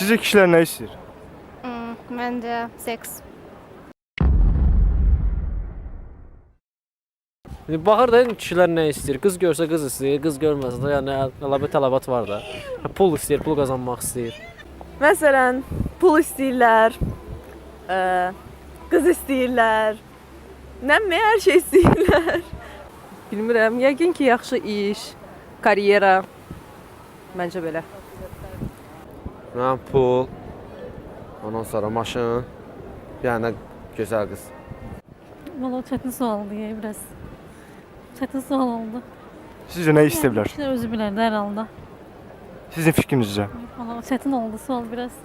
Sizcə kişilər nə istəyir? Məncə seks. Baxır da kişilər nə istəyir? Qız görsə qız istəyir, qız görməsə də yəni əlavə tələbat var da. Pul istəyir, pul qazanmaq istəyir. Məsələn, pul istəyirlər, qız istəyirlər, nə bilmə, hər şey istəyirlər. Bilmirəm, yəqin ki, yaxşı iş, karyera, məncə belə. Pul, ondan sonra maşın, yəni gözəl qız. Valla çətin sualdır ya, biraz. Çətin sual oldu. Sizcə nə istəyə bilər? Kişilər özü bilər də hər halda. Sizin fikrinizcə? Valla çətin oldu sual biraz.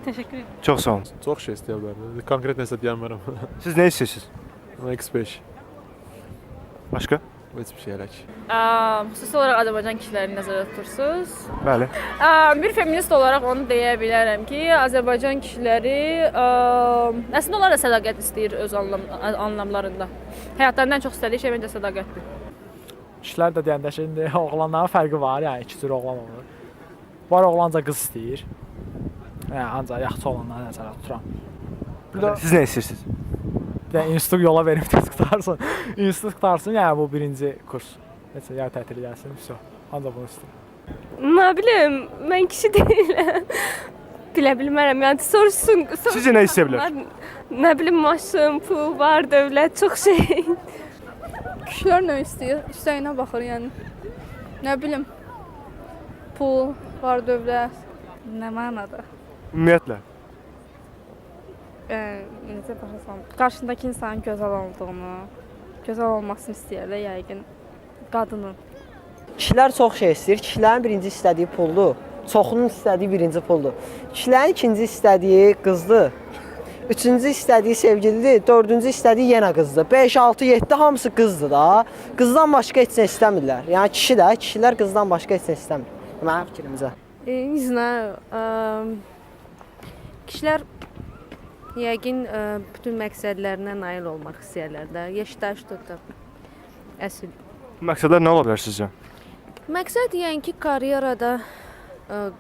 Teşekkür ederim. Çox sağ olun. Çox şey istəyə bilər. Konkret nəsə deyəmərəm. Siz nə istəyirsiniz? X5. Başqa? Heç bir şey elək. Xüsusi olaraq Azərbaycan kişilərini nəzərdə tutursunuz. Bəli. Bir feminist olaraq onu deyə bilərəm ki, Azərbaycan kişiləri əslində onlar da sədaqət istəyir öz anlamlarında. Həyatlarından ən çox istədiyi şey məncə sədaqətdir. Kişilər də deyəndə ki, indi oğlanların fərqi var, yəni iki cür oğlan olur. Var oğlanca qız istəyir. Yəni ancaq yaxşı olanları nəzərdə tuturam. Siz nə istəyirsiniz? Bir də institut yola verib tez qutarsın. İnstitut qutarsın, yəni bu birinci kurs. Necə yay tətili gəlsin, vəsə. Ancaq bunu istəyirəm. Nə bilim, mən kişi deyiləm. Bilə bilmərəm, yəni soruşsun. Sizcə nə istəyə bilər? Nə bilim, maşın, pul, var, dövlət, çox şey. Kişilər nə istəyir? İstəyinə baxır, yəni. Nə bilim, pul, var, dövlət. Nə mənada? Ümumiyyətlə. Necə baxırsan, qarşındakı insanın gözəl olduğunu, gözəl olmasını istəyir də yəqin qadının. Kişilər çox şey istəyir. Kişilərin birinci istədiyi puldur. Çoxunun istədiyi birinci puldur. Kişilərin ikinci istədiyi qızdır. Üçüncü istədiyi sevgilidir. Dördüncü istədiyi yenə qızdır. 5, 6, 7 hamısı qızdır da. Qızdan başqa heç nə istəmirlər. Yəni kişilər qızdan başqa heç nə istəmir. Mənim fikrimcə. Не знаю. Kişilər yəqin bütün məqsədlərinə nail olmaq istəyirlər də. Yaşda что-то əsl. Məqsədlər nə ola bilər sizcə? Məqsəd yəni ki, karyerada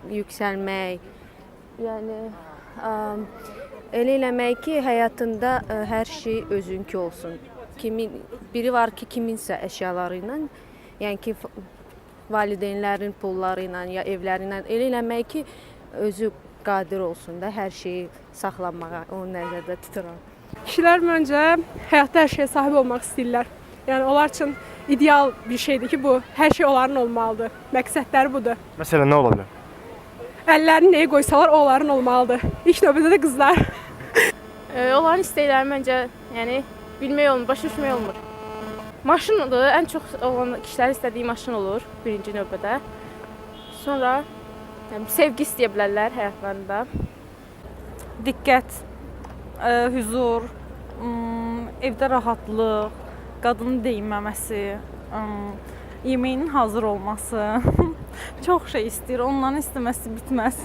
yüksəlmək, yəni elə eləmək ki, həyatında hər şey özünki olsun. Biri var ki, kiminsə əşyaları ilə, yəni ki, valideynlərin pulları ilə ya evləri ilə elə eləmək ki, özü qadir olsun da hər şeyi saxlamağa, onu nəzərdə tuturam. Kişilər məncə həyatda hər şeyə sahib olmaq istəyirlər. Yəni onlar üçün ideal bir şeydir ki, bu hər şey onların olmalıdır. Məqsədləri budur. Məsələn, nə ola bilər? Əllərini nəyə qoysalar o onların olmalıdır. İlk növbədə də qızlar. Onların istəkləri məncə, yəni bilmək olmur, başa düşmək olmur. Maşındır, ən çox olan kişilərin istədiyi maşın olur birinci növbədə. Sonra sevgi istəyə bilərlər həyatlarında. Diqqət, hüzur, evdə rahatlıq, qadının deyinməməsi, yeməyinin hazır olması. Çox şey istəyir, onların istəməsi bitməz.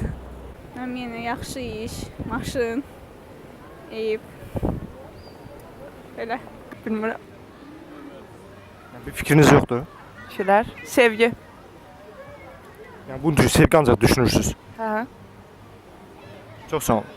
Yəni yaxşı iş, maşın, ev. Belə bilmirəm. Bir fikriniz yoxdur? Kişilər, sevgi. Yəni bu sevgi ancaq düşünürsünüz. Hə. Çox sağ olun.